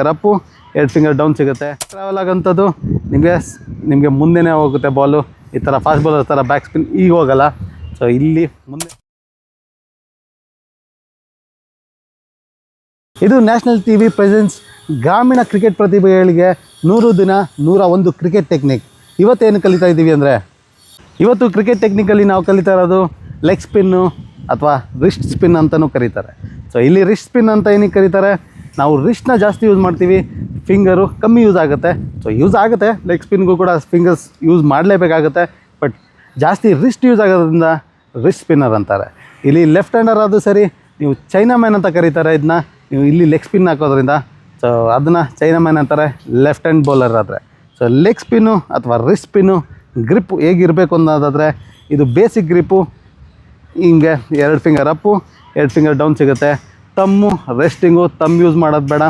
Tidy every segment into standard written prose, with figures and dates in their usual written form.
Appu 2 finger down ಸಿಗುತ್ತೆ. Travel ಆಗೋಂಥದ್ದು ನಿಮಗೆ ಮುಂದೆನೇ ಹೋಗುತ್ತೆ ಬಾಲು. ಈ ಥರ ಫಾಸ್ಟ್ ಬಾಲರ್ ಥರ ಬ್ಯಾಕ್ ಸ್ಪಿನ್ ಈಗ ಹೋಗಲ್ಲ. ಸೊ ಇಲ್ಲಿ ಮುಂದೆ ಇದು ನ್ಯಾಷನಲ್ ಟಿವಿ ಪ್ರೆಸೆನ್ಸ್ ಗ್ರಾಮೀಣ ಕ್ರಿಕೆಟ್ ಪ್ರತಿಭೆಗಳಿಗೆ 100 ದಿನ 101 ಕ್ರಿಕೆಟ್ ಟೆಕ್ನಿಕ್. ಇವತ್ತೇನು ಕಲಿತಾ ಇದ್ದೀವಿ ಅಂದರೆ, ಇವತ್ತು ಕ್ರಿಕೆಟ್ ಟೆಕ್ನಿಕಲ್ಲಿ ನಾವು ಕಲಿತಾ ಇರೋದು ಲೆಗ್ ಸ್ಪಿನ್ನು ಅಥವಾ ರಿಸ್ಟ್ ಸ್ಪಿನ್ ಅಂತಲೂ ಕರೀತಾರೆ. ಸೊ ಇಲ್ಲಿ ರಿಸ್ಟ್ ಸ್ಪಿನ್ ಅಂತ ಏನಕ್ಕೆ ಕರೀತಾರೆ, ನಾವು ರಿಸ್ಟ್ನ ಜಾಸ್ತಿ ಯೂಸ್ ಮಾಡ್ತೀವಿ, ಫಿಂಗರು ಕಮ್ಮಿ ಯೂಸ್ ಆಗುತ್ತೆ. ಸೊ ಯೂಸ್ ಆಗುತ್ತೆ, ಲೆಗ್ ಸ್ಪಿನ್ಗೂ ಕೂಡ ಫಿಂಗರ್ಸ್ ಯೂಸ್ ಮಾಡಲೇಬೇಕಾಗುತ್ತೆ, ಬಟ್ ಜಾಸ್ತಿ ರಿಸ್ಟ್ ಯೂಸ್ ಆಗೋದ್ರಿಂದ ರಿಸ್ಟ್ ಸ್ಪಿನ್ನರ್ ಅಂತಾರೆ. ಇಲ್ಲಿ ಲೆಫ್ಟ್ ಹ್ಯಾಂಡರ್ ಆದರೂ ಸರಿ, ನೀವು ಚೈನಾ ಮ್ಯಾನ್ ಅಂತ ಕರೀತಾರೆ ಇದನ್ನ. ನೀವು ಇಲ್ಲಿ ಲೆಗ್ ಸ್ಪಿನ್ ಹಾಕೋದ್ರಿಂದ ಸೊ ಅದನ್ನು ಚೈನಾ ಮ್ಯಾನ್ ಅಂತಾರೆ ಲೆಫ್ಟ್ ಹ್ಯಾಂಡ್ ಬೌಲರ್ ಆದರೆ. ಸೊ ಲೆಗ್ ಸ್ಪಿನ್ನು ಅಥವಾ ರಿಸ್ಟ್ ಸ್ಪಿನ್ನು ಗ್ರಿಪ್ಪು ಹೇಗಿರಬೇಕು ಅನ್ನೋದಾದರೆ, ಇದು ಬೇಸಿಕ್ ಗ್ರಿಪ್ಪು ಹಿಂಗೆ 2 ಫಿಂಗರ್ ಅಪ್ಪು 2 ಫಿಂಗರ್ ಡೌನ್ ಸಿಗುತ್ತೆ. ತಮ್ಮು ರೆಸ್ಟಿಂಗು, ತಮ್ಮ ಯೂಸ್ ಮಾಡೋದು ಬೇಡ,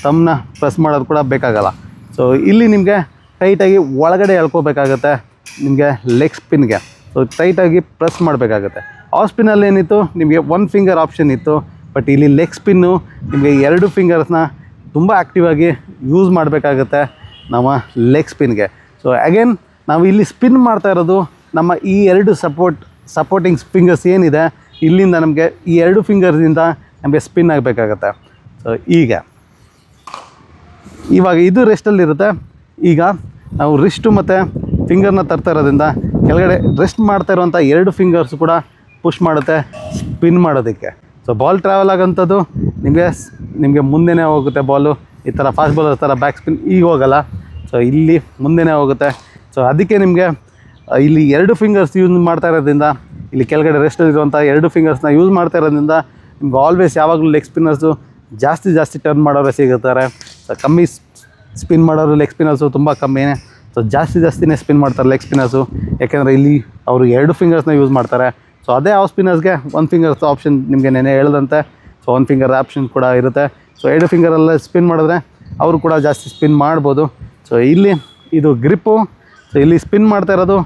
ತಮ್ಮನ್ನ ಪ್ರೆಸ್ ಮಾಡೋದು ಕೂಡ ಬೇಕಾಗಲ್ಲ. ಸೊ ಇಲ್ಲಿ ನಿಮಗೆ ಟೈಟಾಗಿ ಒಳಗಡೆ ಎಳ್ಕೋಬೇಕಾಗತ್ತೆ ನಿಮಗೆ ಲೆಗ್ ಸ್ಪಿನ್ಗೆ. ಸೊ ಟೈಟಾಗಿ ಪ್ರೆಸ್ ಮಾಡಬೇಕಾಗತ್ತೆ. ಆಫ್ ಸ್ಪಿನ್ನಲ್ಲಿ ಏನಿತ್ತು, ನಿಮಗೆ 1 ಫಿಂಗರ್ ಆಪ್ಷನ್ ಇತ್ತು, ಬಟ್ ಇಲ್ಲಿ ಲೆಗ್ ಸ್ಪಿನ್ನು ನಿಮಗೆ 2 ಫಿಂಗರ್ಸ್ನ ತುಂಬ ಆ್ಯಕ್ಟಿವ್ ಆಗಿ ಯೂಸ್ ಮಾಡಬೇಕಾಗತ್ತೆ ನಮ್ಮ ಲೆಗ್ ಸ್ಪಿನ್ಗೆ. ಸೊ ಅಗೇನ್ ನಾವು ಇಲ್ಲಿ ಸ್ಪಿನ್ ಮಾಡ್ತಾ ಇರೋದು ನಮ್ಮ ಈ 2 ಸಪೋರ್ಟಿಂಗ್ ಫಿಂಗರ್ಸ್ ಏನಿದೆ, ಇಲ್ಲಿಂದ ನಮಗೆ ಈ 2 ಫಿಂಗರ್ಸಿಂದ ನಮಗೆ ಸ್ಪಿನ್ ಆಗಬೇಕಾಗತ್ತೆ. ಸೊ ಇವಾಗ ಇದು ರೆಸ್ಟಲ್ಲಿರುತ್ತೆ. ಈಗ ನಾವು ರಿಸ್ಟು ಮತ್ತು ಫಿಂಗರ್ನ ತರ್ತಾ ಇರೋದ್ರಿಂದ ಕೆಳಗಡೆ ರೆಸ್ಟ್ ಮಾಡ್ತಾ ಇರೋವಂಥ 2 ಫಿಂಗರ್ಸ್ ಕೂಡ ಪುಷ್ ಮಾಡುತ್ತೆ ಸ್ಪಿನ್ ಮಾಡೋದಕ್ಕೆ. ಸೊ ಬಾಲ್ ಟ್ರಾವೆಲ್ ಆಗೋಂಥದ್ದು ನಿಮಗೆ ಮುಂದೆನೇ ಹೋಗುತ್ತೆ ಬಾಲು. ಈ ಥರ ಫಾಸ್ಟ್ ಬಾಲರ್ ಥರ ಬ್ಯಾಕ್ ಸ್ಪಿನ್ ಈಗ ಹೋಗಲ್ಲ. ಸೊ ಇಲ್ಲಿ ಮುಂದೆನೇ ಹೋಗುತ್ತೆ. ಸೊ ಅದಕ್ಕೆ ನಿಮಗೆ ಇಲ್ಲಿ 2 ಫಿಂಗರ್ಸ್ ಯೂಸ್ ಮಾಡ್ತಾ ಇರೋದ್ರಿಂದ, ಇಲ್ಲಿ ಕೆಳಗಡೆ ರೆಸ್ಟಲ್ಲಿರುವಂಥ 2 ಫಿಂಗರ್ಸ್ನ ಯೂಸ್ ಮಾಡ್ತಾ ಇರೋದ್ರಿಂದ ನಿಮ್ಗೆ ಆಲ್ವೇಸ್ ಯಾವಾಗಲೂ ಲೆಗ್ ಸ್ಪಿನ್ನರ್ಸು ಜಾಸ್ತಿ ಟರ್ನ್ ಮಾಡೋರೇ ಸಿಗುತ್ತಾರೆ. ಸೊ ಕಮ್ಮಿ ಸ್ಪಿನ್ ಮಾಡೋರು ಲೆಗ್ ಸ್ಪಿನ್ನರ್ಸು ತುಂಬ ಕಮ್ಮಿನೇ. ಸೊ ಜಾಸ್ತಿನೇ ಸ್ಪಿನ್ ಮಾಡ್ತಾರೆ ಲೆಗ್ ಸ್ಪಿನ್ನರ್ಸು, ಯಾಕೆಂದರೆ ಇಲ್ಲಿ ಅವರು 2 ಫಿಂಗರ್ಸ್ನ ಯೂಸ್ ಮಾಡ್ತಾರೆ. ಸೊ ಅದೇ ಆಫ್ ಸ್ಪಿನ್ನರ್ಸ್ಗೆ 1 ಫಿಂಗರ್ಸ್ ಆಪ್ಷನ್ ನಿಮಗೆ ನೆನೆ ಹೇಳ್ದಂತೆ. ಸೊ 1 ಫಿಂಗರ್ ಆಪ್ಷನ್ ಕೂಡ ಇರುತ್ತೆ. ಸೊ 2 ಫಿಂಗರಲ್ಲೇ ಸ್ಪಿನ್ ಮಾಡಿದ್ರೆ ಅವರು ಕೂಡ ಜಾಸ್ತಿ ಸ್ಪಿನ್ ಮಾಡ್ಬೋದು. ಸೊ ಇಲ್ಲಿ ಇದು ಗ್ರಿಪ್ಪು. ಸೊ ಇಲ್ಲಿ ಸ್ಪಿನ್ ಮಾಡ್ತಾ ಇರೋದು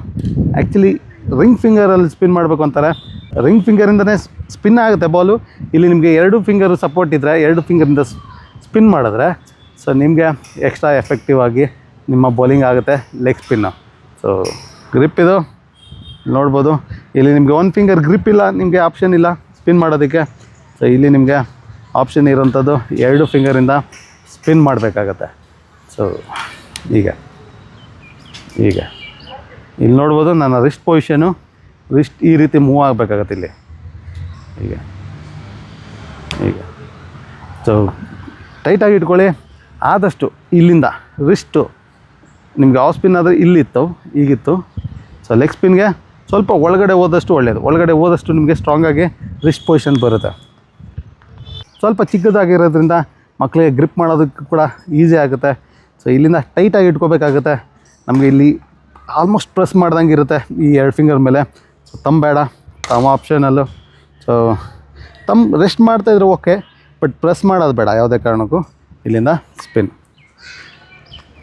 ಆ್ಯಕ್ಚುಲಿ ರಿಂಗ್ ಫಿಂಗರಲ್ಲಿ ಸ್ಪಿನ್ ಮಾಡಬೇಕು ಅಂತಾರೆ. ರಿಂಗ್ ಫಿಂಗರಿಂದನೇ ಸ್ಪಿನ್ ಆಗುತ್ತೆ ಬಾಲು. ಇಲ್ಲಿ ನಿಮಗೆ 2 ಫಿಂಗರ್ ಸಪೋರ್ಟ್ ಇದ್ದರೆ 2 ಫಿಂಗರಿಂದ ಸ್ಪಿನ್ ಮಾಡಿದ್ರೆ ಸೊ ನಿಮಗೆ ಎಕ್ಸ್ಟ್ರಾ ಎಫೆಕ್ಟಿವ್ ಆಗಿ ನಿಮ್ಮ ಬೌಲಿಂಗ್ ಆಗುತ್ತೆ ಲೆಗ್ ಸ್ಪಿನ್ನು. ಸೊ ಗ್ರಿಪ್ ಇದು ನೋಡ್ಬೋದು. ಇಲ್ಲಿ ನಿಮಗೆ 1 ಫಿಂಗರ್ ಗ್ರಿಪ್ ಇಲ್ಲ, ನಿಮಗೆ ಆಪ್ಷನ್ ಇಲ್ಲ ಸ್ಪಿನ್ ಮಾಡೋದಕ್ಕೆ. ಸೊ ಇಲ್ಲಿ ನಿಮಗೆ ಆಪ್ಷನ್ ಇರೋಂಥದ್ದು 2 ಫಿಂಗರಿಂದ ಸ್ಪಿನ್ ಮಾಡಬೇಕಾಗತ್ತೆ. ಸೊ ಈಗ ಇಲ್ಲಿ ನೋಡ್ಬೋದು ನನ್ನ ರಿಸ್ಟ್ ಪೊಸಿಷನು, ರಿಸ್ಟ್ ಈ ರೀತಿ ಮೂವ್ ಆಗಬೇಕಾಗತ್ತೆ ಇಲ್ಲಿ. ಈಗ ಸೊ ಟೈಟಾಗಿ ಇಟ್ಕೊಳ್ಳಿ ಆದಷ್ಟು. ಇಲ್ಲಿಂದ ರಿಸ್ಟು ನಿಮಗೆ ಆಫ್ ಸ್ಪಿನ್ ಆದರೆ ಇಲ್ಲಿತ್ತು, ಈಗಿತ್ತು. ಸೊ ಲೆಗ್ ಸ್ಪಿನ್ಗೆ ಸ್ವಲ್ಪ ಒಳಗಡೆ ಹೋದಷ್ಟು ಒಳ್ಳೆಯದು. ಒಳಗಡೆ ಹೋದಷ್ಟು ನಿಮಗೆ ಸ್ಟ್ರಾಂಗಾಗಿ ರಿಸ್ಟ್ ಪೊಸಿಷನ್ ಬರುತ್ತೆ. ಸ್ವಲ್ಪ ಚಿಕ್ಕದಾಗಿರೋದ್ರಿಂದ ಮಕ್ಕಳಿಗೆ ಗ್ರಿಪ್ ಮಾಡೋದಕ್ಕೆ ಕೂಡ ಈಸಿ ಆಗುತ್ತೆ. ಸೊ ಇಲ್ಲಿಂದ ಟೈಟಾಗಿ ಇಟ್ಕೋಬೇಕಾಗುತ್ತೆ. ನಮಗೆ ಇಲ್ಲಿ ಆಲ್ಮೋಸ್ಟ್ ಪ್ರೆಸ್ ಮಾಡ್ದಂಗೆ ಇರುತ್ತೆ ಈ 2 ಫಿಂಗರ್ ಮೇಲೆ. ಸೊ ತಮ್ಮ ಬೇಡ, ತಮ್ಮ ಆಪ್ಷನಲ್ಲು. ಸೊ ತಮ್ಮ ರೆಸ್ಟ್ ಮಾಡ್ತಾಯಿದ್ರು ಓಕೆ, ಬಟ್ ಪ್ರೆಸ್ ಮಾಡೋದು ಬೇಡ ಯಾವುದೇ ಕಾರಣಕ್ಕೂ. ಇಲ್ಲಿಂದ ಸ್ಪಿನ್.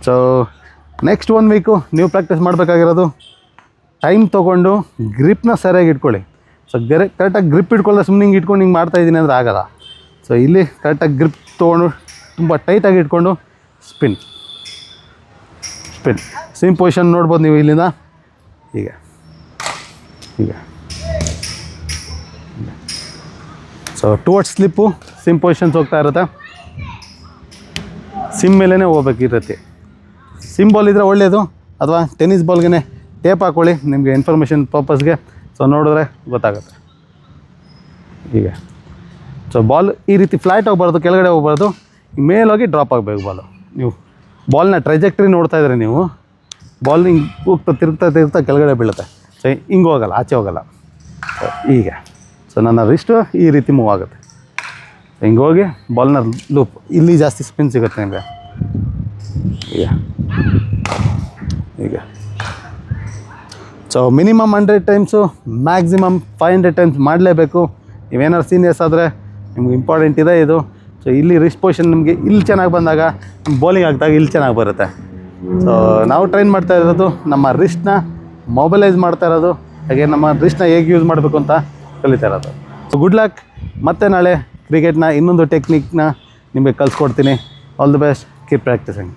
ಸೊ ನೆಕ್ಸ್ಟ್ 1 ವೀಕು ನೀವು ಪ್ರಾಕ್ಟೀಸ್ ಮಾಡಬೇಕಾಗಿರೋದು, ಟೈಮ್ ತೊಗೊಂಡು ಗ್ರಿಪ್ನ ಸರಿಯಾಗಿ ಇಟ್ಕೊಳ್ಳಿ. ಸೊ ಕರೆಕ್ಟಾಗಿ ಗ್ರಿಪ್ ಇಟ್ಕೊಳ್ಳಿ. ಸುಮ್ಮನೆ ಹಿಂಗೆ ಇಟ್ಕೊಂಡು ಹಿಂಗೆ ಮಾಡ್ತಾಯಿದ್ದೀನಿ ಅಂದರೆ ಆಗೋಲ್ಲ. ಸೊ ಇಲ್ಲಿ ಕರೆಕ್ಟಾಗಿ ಗ್ರಿಪ್ ತೊಗೊಂಡು ತುಂಬ ಟೈಟಾಗಿ ಇಟ್ಕೊಂಡು ಸ್ಪಿನ್. ಸೇಮ್ ಪೊಸಿಷನ್ ನೋಡ್ಬೋದು ನೀವು ಇಲ್ಲಿಂದ. ಈಗ so towards slip same positions ಹೋಗ್ತಾ ಇರುತ್ತೆ. ಸಿಮ್ ಮೇಲೇ ಹೋಗ್ಬೇಕಿರುತ್ತೆ. ಸಿಮ್ ಬಾಲ್ ಇದ್ದರೆ ಒಳ್ಳೆಯದು, ಅಥವಾ ಟೆನ್ನಿಸ್ ಬಾಲ್ಗೆ ಟೇಪ್ ಹಾಕ್ಕೊಳ್ಳಿ ನಿಮಗೆ ಇನ್ಫಾರ್ಮೇಷನ್ ಪರ್ಪಸ್ಗೆ. ಸೊ ನೋಡಿದ್ರೆ ಗೊತ್ತಾಗುತ್ತೆ. ಈಗ ಸೊ ಬಾಲ್ ಈ ರೀತಿ ಫ್ಲ್ಯಾಟ್ ಹೋಗ್ಬಾರ್ದು, ಕೆಳಗಡೆ ಹೋಗ್ಬಾರ್ದು, ಮೇಲೋಗಿ ಡ್ರಾಪ್ ಆಗಬೇಕು ಬಾಲು. ನೀವು ಬಾಲ್ನ ಟ್ರೈಜೆಕ್ಟ್ರಿ ನೋಡ್ತಾ ಇದ್ರೆ ನೀವು ಬಾಲ್ ಹಿಂಗೆ ಹೋಗ್ತಾ ತಿರುಗ್ತಾ ಕೆಳಗಡೆ ಬೀಳುತ್ತೆ. ಸೊ ಹಿಂಗೆ ಹೋಗಲ್ಲ, ಆಚೆ ಹೋಗಲ್ಲ. ಈಗ ಸೊ ನನ್ನ ರಿಸ್ಟು ಈ ರೀತಿ ಮೂವ್ ಆಗುತ್ತೆ. ಹಿಂಗೆ ಹೋಗಿ ಬಾಲ್ನ ಲೂಪ್, ಇಲ್ಲಿ ಜಾಸ್ತಿ ಸ್ಪಿನ್ ಸಿಗುತ್ತೆ ನಿಮಗೆ. ಈಗ so minimum 100 times, maximum 500 times ಮಾಡಲೇಬೇಕು. ನೀವೇನಾದ್ರು ಸೀನಿಯರ್ಸ್ ಆದರೆ ನಿಮ್ಗೆ ಇಂಪಾರ್ಟೆಂಟ್ ಇದೆ ಇದು. ಸೊ ಇಲ್ಲಿ ರಿಸ್ಟ್ ಪೊಸಿಷನ್ ನಿಮಗೆ ಇಲ್ಲಿ ಚೆನ್ನಾಗಿ ಬಂದಾಗ ಬೌಲಿಂಗ್ ಹಾಕಿದಾಗ ಇಲ್ಲಿ ಚೆನ್ನಾಗಿ ಬರುತ್ತೆ. ಸೊ ನಾವು ಟ್ರೈನ್ ಮಾಡ್ತಾ ಇರೋದು ನಮ್ಮ ರಿಸ್ಟ್ನ ಮೊಬೈಲೈಸ್ ಮಾಡ್ತಾ ಇರೋದು, ಹಾಗೆ ನಮ್ಮ ರಿಸ್ಟ್ನ ಹೇಗೆ ಯೂಸ್ ಮಾಡಬೇಕು ಅಂತ ಕಲಿತಾ ಇರೋದು. So good luck. ಮತ್ತೆ ನಾಳೆ ಕ್ರಿಕೆಟ್ನ ಇನ್ನೊಂದು ಟೆಕ್ನಿಕ್ನ ನಿಮಗೆ ಕಲಿಸ್ಕೊಡ್ತೀನಿ. All the best, keep practising.